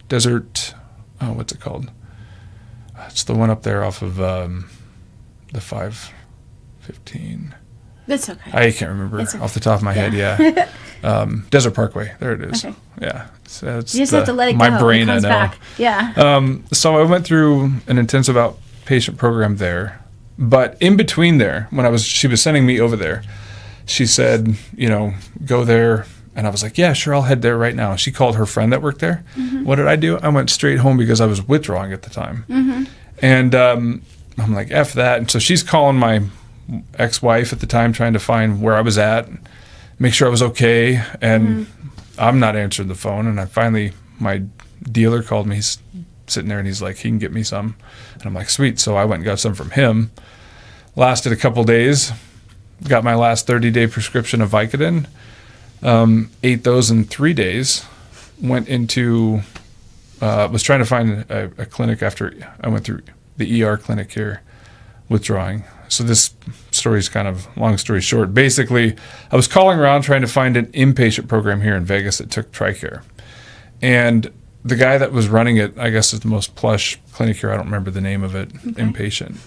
desert. Oh, what's it called? It's the one up there off of the 515. That's okay. I can't remember off the top of my head. Yeah, Desert Parkway. There it is. Okay. Yeah, so it's you just have to let it go. My brain, it comes I know. Back. Yeah. So I went through an intensive outpatient program there, but in between there, she was sending me over there, she said, you know, go there. And I was like, yeah, sure, I'll head there right now. She called her friend that worked there. What did I do? I went straight home because I was withdrawing at the time. And I'm like, F that. And so she's calling my ex-wife at the time, trying to find where I was at, make sure I was okay. And I'm not answering the phone. And I finally, my dealer called me. He's sitting there and he's like, he can get me some. And I'm like, sweet. So I went and got some from him. Lasted a couple days. Got my last 30-day prescription of Vicodin. Ate those in 3 days. Went into, was trying to find a clinic after I went through the ER clinic here, withdrawing. So this story is kind of, long story short. Basically, I was calling around trying to find an inpatient program here in Vegas that took TRICARE. And the guy that was running it, I guess is the most plush clinic here. I don't remember the name of it, inpatient.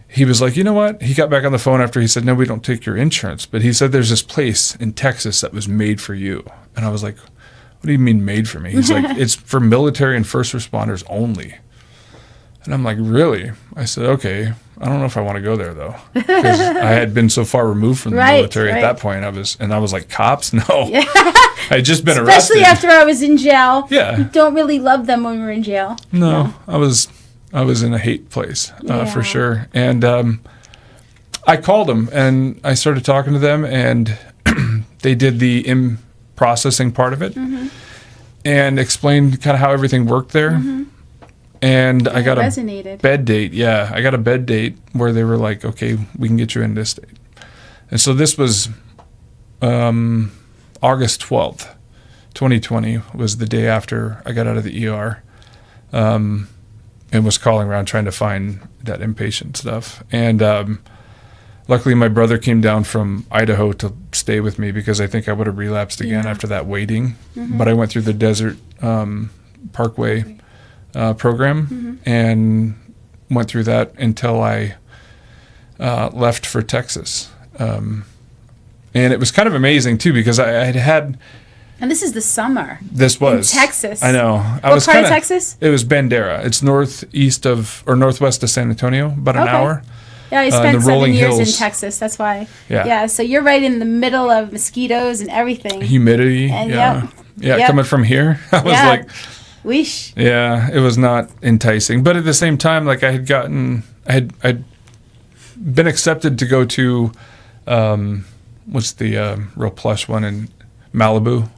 He was like, you know what? He got back on the phone after he said, no, we don't take your insurance. But he said there's this place in Texas that was made for you. And I was like, what do you mean made for me? He's like, it's for military and first responders only. And I'm like, really? I said, okay. I don't know if I want to go there, though. Because I had been so far removed from the military at that point. I was like, cops? No. Yeah. I had just been arrested. Especially after I was in jail. Yeah. You don't really love them when we're in jail. No. I was in a hate place, for sure. And I called them, and I started talking to them, and they did the processing part of it and explained kind of how everything worked there. And I got a bed date. Yeah, I got a bed date where they were like, okay, we can get you in this state. And so this was August 12th, 2020 was the day after I got out of the ER. And was calling around trying to find that inpatient stuff. And luckily my brother came down from Idaho to stay with me because I think I would have relapsed again after that waiting. But I went through the Desert Parkway program and went through that until I left for Texas. And it was kind of amazing too because I had and this is the summer. This was in Texas. I know. What part of Texas? It was Bandera. It's northwest of San Antonio, about an hour. Yeah, I spent 7 years in hills. Texas. That's why. Yeah. So you're right in the middle of mosquitoes and everything. Humidity. And coming from here, I was like, "Weesh." Yeah, it was not enticing, but at the same time, like I'd been accepted to go to, what's the real plush one in Malibu.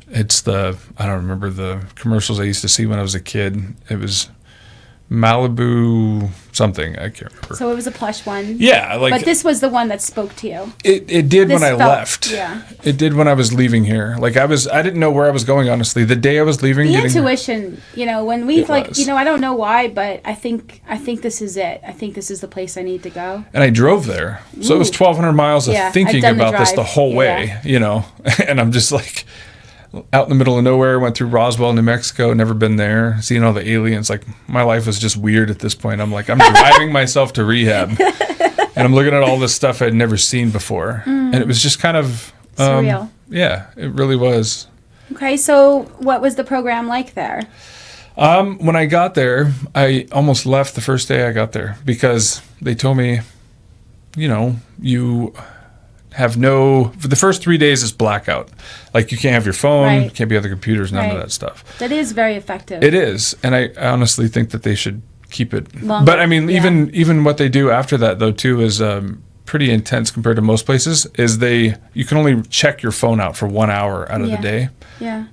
It's I don't remember the commercials I used to see when I was a kid. It was Malibu something. I can't remember. So it was a plush one. Yeah, like. But this was the one that spoke to you. It did when I left. Yeah. It did when I was leaving here. Like I didn't know where I was going, honestly. The day I was leaving. The intuition, when we I don't know why, but I think this is it. I think this is the place I need to go. And I drove there. So it was 1,200 miles of thinking about this the whole way, And I'm just like out in the middle of nowhere, went through Roswell, New Mexico, never been there, seeing all the aliens. Like my life was just weird at this point. I'm like, I'm driving myself to rehab and I'm looking at all this stuff I'd never seen before. And it was just kind of surreal. Yeah, it really was. Okay. So what was the program like there? When I got there, I almost left the first day I got there because they told me, you have for the first 3 days is blackout. Like you can't have your phone, can't be on the computers, none of that stuff. That is very effective. It is. And I honestly think that they should keep it longer. But I mean, even what they do after that though too is pretty intense compared to most places is you can only check your phone out for 1 hour out of the day. Yeah.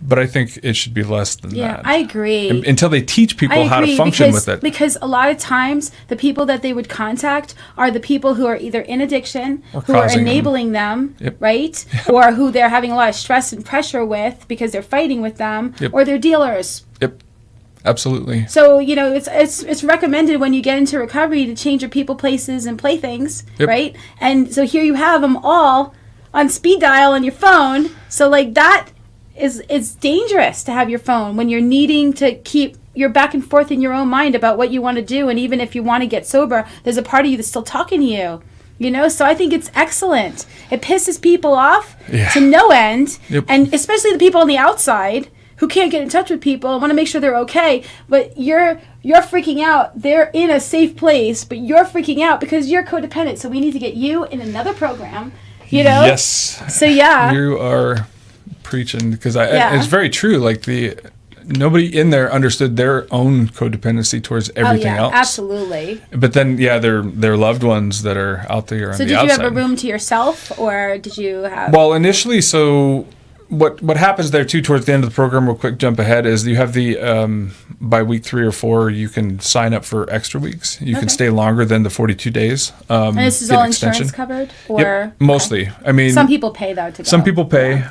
But I think it should be less than that. Yeah, I agree. Until they teach people how to function with it. Because a lot of times, the people that they would contact are the people who are either in addiction, who are enabling them, right? Or who they're having a lot of stress and pressure with because they're fighting with them, or they're dealers. Yep, absolutely. So, it's recommended when you get into recovery to change your people, places, and playthings, right? And so here you have them all on speed dial on your phone. So, like, that... It's dangerous to have your phone when you're needing to keep your back and forth in your own mind about what you want to do. And even if you want to get sober, there's a part of you that's still talking to you, So I think it's excellent. It pisses people off to no end. And especially the people on the outside who can't get in touch with people and want to make sure they're okay. But you're freaking out. They're in a safe place, but you're freaking out because you're codependent. So we need to get you in another program, Yes. So, yeah. You are... preaching because it's very true. Like nobody in there understood their own codependency towards everything else. Absolutely. But then, their loved ones that are out there on the outside. So did you have a room to yourself, or did you have? Well, initially, so what happens there too towards the end of the program? Real quick jump ahead is you have the by week 3 or 4 you can sign up for extra weeks. You can stay longer than the 42 days. And this is all insurance covered, or mostly. I mean, some people pay though to go. Some people pay.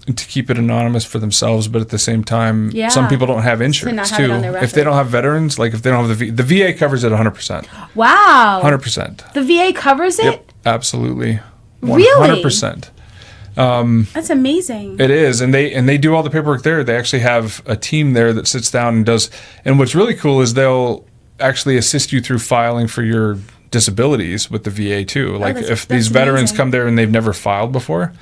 To keep it anonymous for themselves, but at the same time, some people don't have insurance too. If they don't have veterans, like if they don't have the VA covers it 100%. Wow. 100%. The VA covers it? Yep, absolutely. 100%. Really? That's amazing. It is, and they do all the paperwork there. They actually have a team there that sits down and does. And what's really cool is they'll actually assist you through filing for your disabilities with the VA too. Like if these veterans come there and they've never filed before,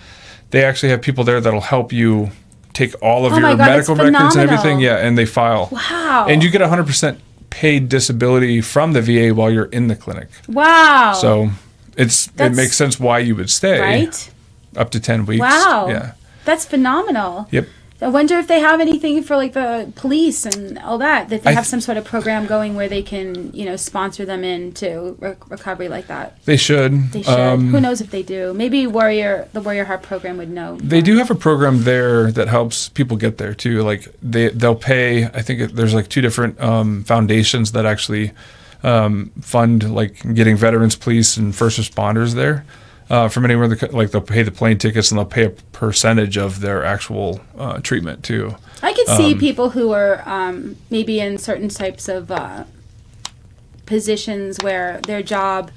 they actually have people there that'll help you take all of your medical records and everything. Yeah, and they file. Wow. And you get 100% paid disability from the VA while you're in the clinic. Wow. So it makes sense why you would stay. Right? Up to 10 weeks. Wow. Yeah. That's phenomenal. Yep. I wonder if they have anything for like the police and all that. That they have some sort of program going where they can, sponsor them into recovery like that. They should. They should. Who knows if they do? Maybe the Warrior Heart program would know. They do have a program there that helps people get there too. Like they'll pay. I think there's like 2 different foundations that actually fund like getting veterans, police, and first responders there. From anywhere, they'll pay the plane tickets and they'll pay a percentage of their actual treatment too. I could see people who are maybe in certain types of positions where their job,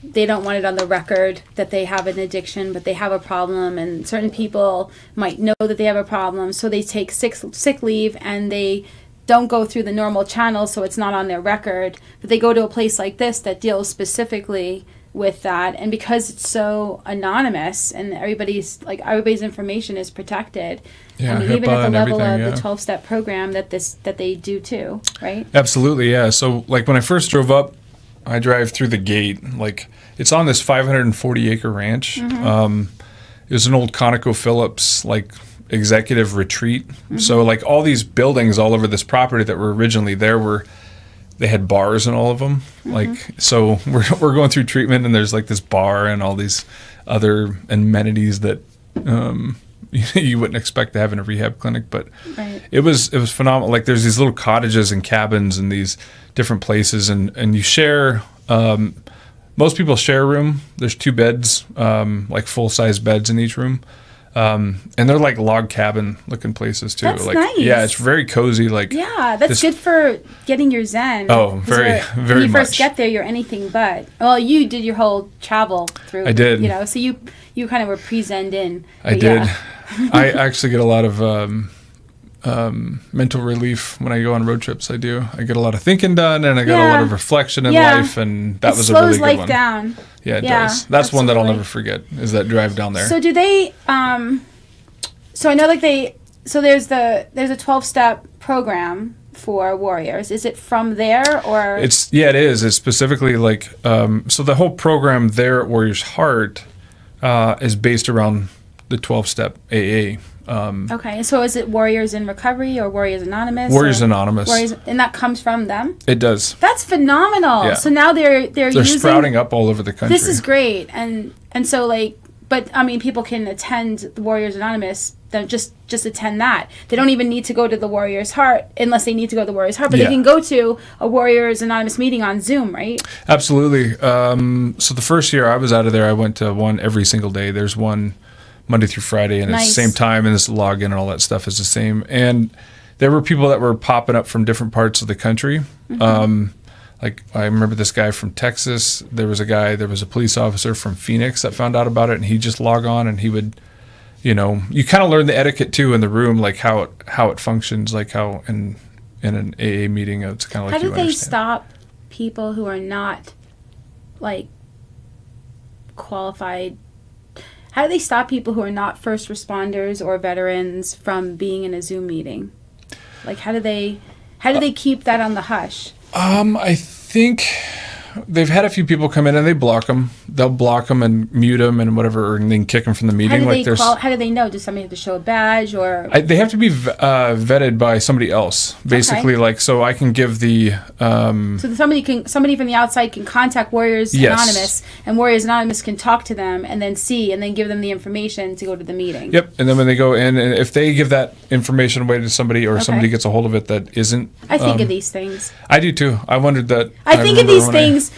they don't want it on the record that they have an addiction, but they have a problem, and certain people might know that they have a problem, so they take sick leave and they don't go through the normal channels, so it's not on their record, but they go to a place like this that deals specifically with that, and because it's so anonymous and everybody's information is protected, even at the level of the 12-step program that they do too, right? Like so like when I first drove up, I drive through the gate, like it's on this 540-acre ranch. It was an old ConocoPhillips like executive retreat. So like all these buildings all over this property that were originally there they had bars in all of them. Like, so we're going through treatment and there's like this bar and all these other amenities that you wouldn't expect to have in a rehab clinic. But Right. it was phenomenal. Like there's these little cottages and cabins and these different places, and you share. Most people share a room. There's 2 beds, like full-size beds in each room. And they're like log cabin looking places too. That's like, nice. Yeah, it's very cozy. Like Yeah, that's good for getting your zen. Oh, 'Cause very, when very you first much. get there, you're anything but. Well, you did your whole travel through. I did. You know, so you kind of were pre-zenned in. I But did. yeah. I actually get a lot of mental relief when I go on road trips. I do. I get a lot of thinking done, and I got a lot of reflection in life, and that was a really good one. It slows life down. Yeah, it does. That's one that I'll absolutely. never forget, is that drive down there. So do they? So I know like So there's a 12-step program for warriors. Is it from there or? It is. It's specifically like so the whole program there at Warriors Heart is based around the 12-step AA. Okay, so is it Warriors in Recovery or Warriors Anonymous? Warriors Anonymous. And that comes from them? It does. That's phenomenal. Yeah. So now they're using, sprouting up all over the country. This is great. And so like, but I mean, people can attend the Warriors Anonymous, then just attend that. They don't even need to go to the Warriors Heart unless they need to go to the Warriors Heart, but they can go to a Warriors Anonymous meeting on Zoom, right? Absolutely. So the first year I was out of there, I went to one every single day. There's one Monday through Friday, and it's the same time, and this login and all that stuff is the same. And there were people that were popping up from different parts of the country. Mm-hmm. Like I remember this guy from Texas. There was a police officer from Phoenix that found out about it, and he just log on, and he would, you kind of learn the etiquette too in the room, like how it functions, like how in an AA meeting, it's kind of like how do they understand. stop people who are not like qualified? How do they stop people who are not first responders or veterans from being in a Zoom meeting? Like, how do they keep that on the hush? I think they've had a few people come in and they block them. They'll block them and mute them and whatever, and then kick them from the meeting. How do they know? Does somebody have to show a badge or? They have to be vetted by somebody else, basically. Okay. Like, so I can give the. So somebody from the outside can contact Warriors Anonymous, and Warriors Anonymous can talk to them and then give them the information to go to the meeting. Yep, and then when they go in, and if they give that information away to somebody, or somebody gets a hold of it that isn't. I think of these things. I do too. I wondered that. I think of these things.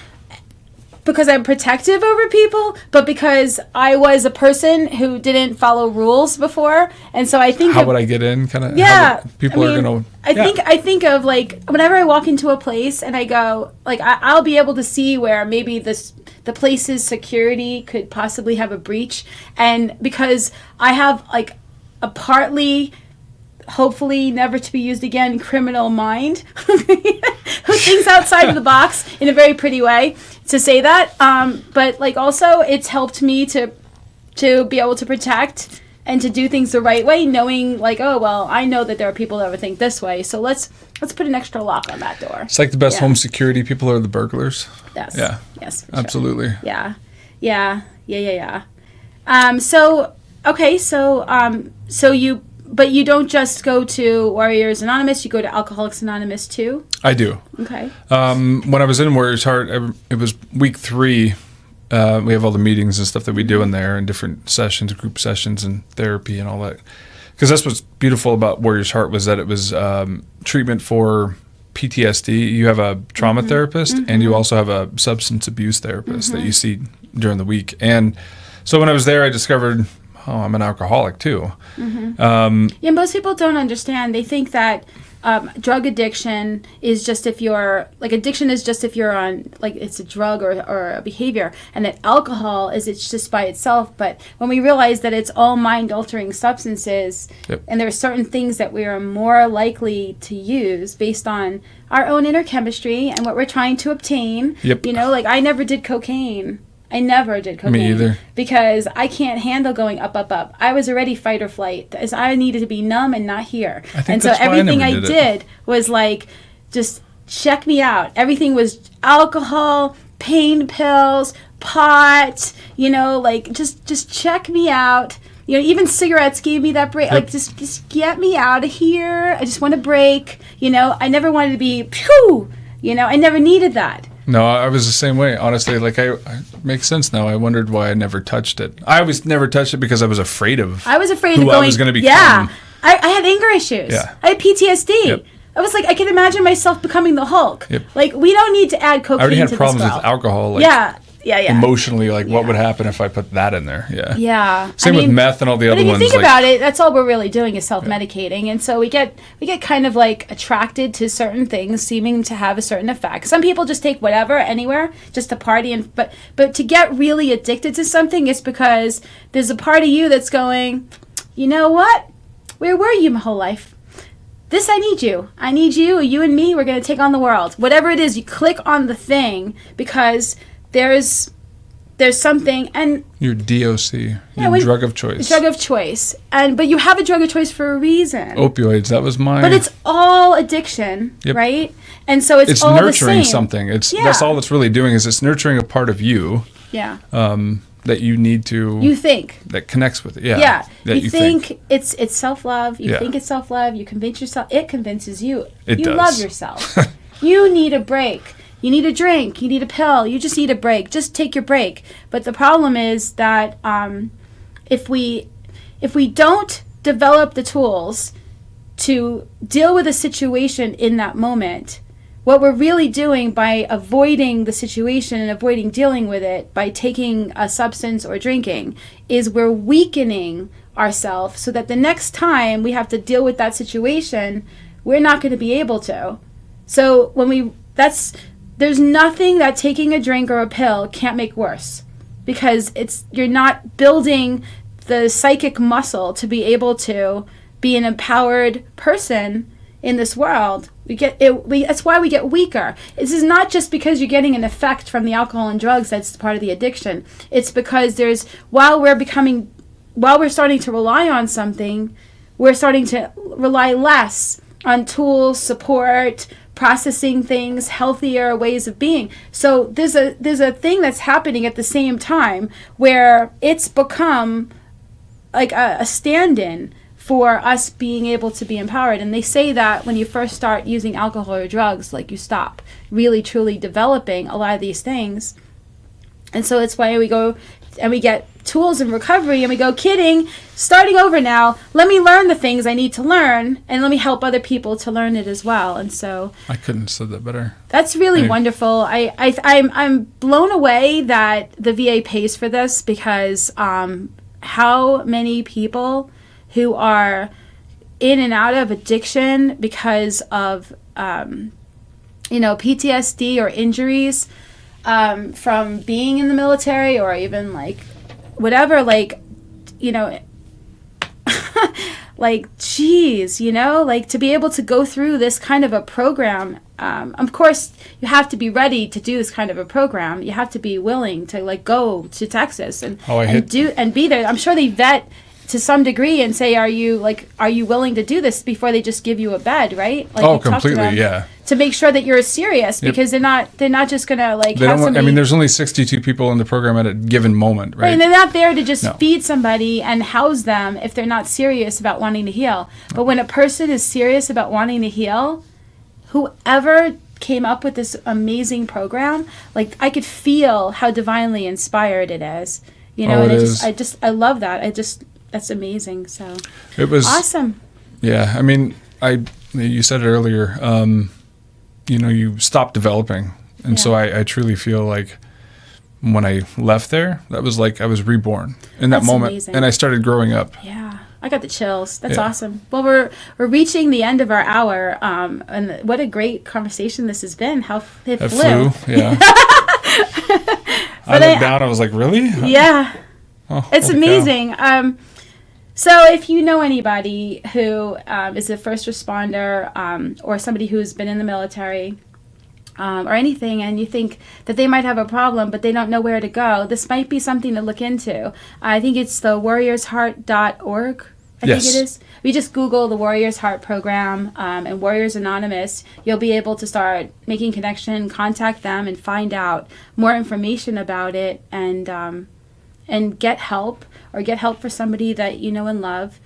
Because I'm protective over people, but because I was a person who didn't follow rules before, and so I think how would I get in? Kind of. Yeah, people are gonna. I think of like whenever I walk into a place and I go like I'll be able to see where maybe the place's security could possibly have a breach, and because I have like a partly, hopefully never to be used again, criminal mind who thinks outside of the box in a very pretty way to say that, but like also it's helped me to be able to protect and to do things the right way, knowing like, oh well, I know that there are people that would think this way, so let's put an extra lock on that door. It's like the best home security people are the burglars. Yes. Yeah. Yes. Absolutely. Sure. Yeah. But you don't just go to Warriors Anonymous, you go to Alcoholics Anonymous too? I do. Okay. When I was in Warriors Heart, it was week 3. We have all the meetings and stuff that we do in there, and different sessions, group sessions and therapy and all that. Because that's what's beautiful about Warriors Heart, was that it was treatment for PTSD. You have a trauma therapist, and you also have a substance abuse therapist that you see during the week. And so when I was there, I discovered, I'm an alcoholic too. Most people don't understand. They think that drug addiction is just if you're addiction is just if you're on it's a drug or a behavior, and that alcohol it's just by itself. But when we realize that it's all mind altering substances, and there are certain things that we are more likely to use based on our own inner chemistry and what we're trying to obtain. I never did cocaine. I never did cocaine. Me either. Because I can't handle going up. I was already fight or flight. As I needed to be numb and not here. And so everything I did was like, just check me out. Everything was alcohol, pain pills, pot, just check me out. Even cigarettes gave me that break. Like, just get me out of here. I just want a break. I never wanted to be, I never needed that. No, I was the same way. Honestly, like I makes sense now. I wondered why I never touched it. I always never touched it because I was afraid of. I was afraid who of going. I was going to become. Yeah, I had anger issues. Yeah. I had PTSD. Yep. I was like, I can imagine myself becoming the Hulk. Yep. Like, we don't need to add cocaine. I already had to problems this with world. alcohol. Like, Yeah. Emotionally, like what would happen if I put that in there? Yeah. Yeah. Same with meth and all the other ones. But if you think about it, that's all we're really doing is self-medicating, and so we get kind of like attracted to certain things, seeming to have a certain effect. Some people just take whatever, anywhere, just to party, but to get really addicted to something is because there's a part of you that's going, you know what? Where were you my whole life? This, I need you. I need you. You and me, we're going to take on the world. Whatever it is, you click on the thing because there's something, and your DOC, your drug of choice. Drug of choice, but you have a drug of choice for a reason. Opioids, that was mine. But it's all addiction, Yep. right? And so it's all nurturing the same. something. That's all it's really doing is it's nurturing a part of you. Yeah. That you need to. You think that connects with it. Yeah. Yeah. That you think it's self-love. You Yeah. think it's self-love. You convince yourself. It convinces you. It you does. love yourself. You need a break. You need a drink. You need a pill. You just need a break. Just take your break. But the problem is that if we don't develop the tools to deal with a situation in that moment, what we're really doing by avoiding the situation and avoiding dealing with it by taking a substance or drinking is we're weakening ourselves so that the next time we have to deal with that situation, we're not going to be able to. So there's nothing that taking a drink or a pill can't make worse, because you're not building the psychic muscle to be able to be an empowered person in this world. That's why we get weaker. This is not just because you're getting an effect from the alcohol and drugs that's part of the addiction. It's because while we're starting to rely on something, we're starting to rely less on tools, support, processing things, healthier ways of being. So there's a thing that's happening at the same time where it's become like a stand-in for us being able to be empowered. And they say that when you first start using alcohol or drugs, like you stop really truly developing a lot of these things. And so it's why we go and we get tools in recovery and we go, kidding, starting over now, let me learn the things I need to learn and let me help other people to learn it as well. And so I couldn't have said that better. That's really wonderful. I'm blown away that the VA pays for this, because how many people who are in and out of addiction because of PTSD or injuries from being in the military, or even like whatever, like geez, like to be able to go through this kind of a program. Of course, you have to be ready to do this kind of a program. You have to be willing to like go to Texas and be there. I'm sure they vet to some degree and say, are you willing to do this before they just give you a bed, right? Like completely, yeah. To make sure that you're serious, because they're not just gonna like have somebody. There's only 62 people in the program at a given moment, right? And they're not there to just feed somebody and house them if they're not serious about wanting to heal. But when a person is serious about wanting to heal, whoever came up with this amazing program, like I could feel how divinely inspired it is. I love that. That's amazing. So it was awesome. Yeah, I mean, you said it earlier. You stopped developing, and so I truly feel like when I left there, that was like I was reborn in that moment, amazing. And I started growing up. Yeah, I got the chills. That's awesome. Well, we're reaching the end of our hour, and what a great conversation this has been. How it flew. Yeah. I looked down. I was like, really? Yeah. Oh, it's amazing. So if you know anybody who is a first responder or somebody who's been in the military or anything, and you think that they might have a problem but they don't know where to go, this might be something to look into. I think it's the warriorsheart.org. I think it is. If you just Google the Warriors Heart program and Warriors Anonymous, you'll be able to start making connection, contact them, and find out more information about it, and get help, or get help for somebody that you know and love.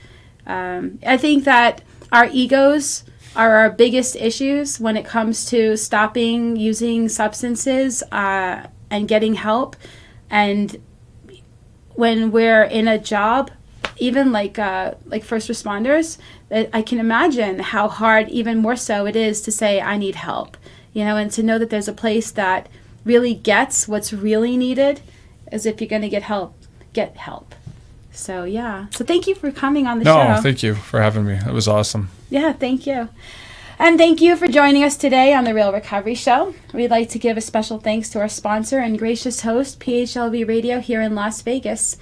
I think that our egos are our biggest issues when it comes to stopping using substances and getting help. And when we're in a job, even like first responders, I can imagine how hard, even more so, it is to say, I need help, and to know that there's a place that really gets what's really needed, as if you're going to get help. So, yeah. So thank you for coming on the show. No, thank you for having me. That was awesome. Yeah, thank you. And thank you for joining us today on The Real Recovery Show. We'd like to give a special thanks to our sponsor and gracious host, PHLV Radio here in Las Vegas.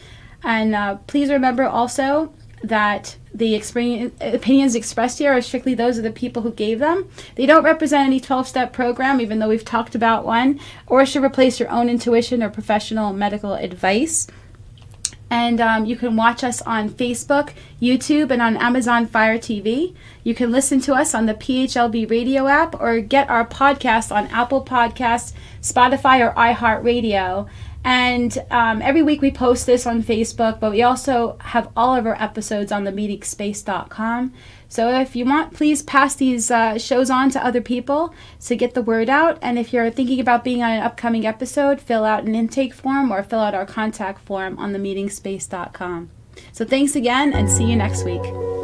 And please remember also that the opinions expressed here are strictly those of the people who gave them. They don't represent any 12-step program, even though we've talked about one, or should replace your own intuition or professional medical advice. And you can watch us on Facebook, YouTube, and on Amazon Fire TV. You can listen to us on the PHLV Radio app or get our podcast on Apple Podcasts, Spotify, or iHeart Radio. And every week we post this on Facebook, but we also have all of our episodes on themeetingspace.com. So if you want, please pass these shows on to other people to get the word out. And if you're thinking about being on an upcoming episode, fill out an intake form or fill out our contact form on themeetingspace.com. So thanks again, and see you next week.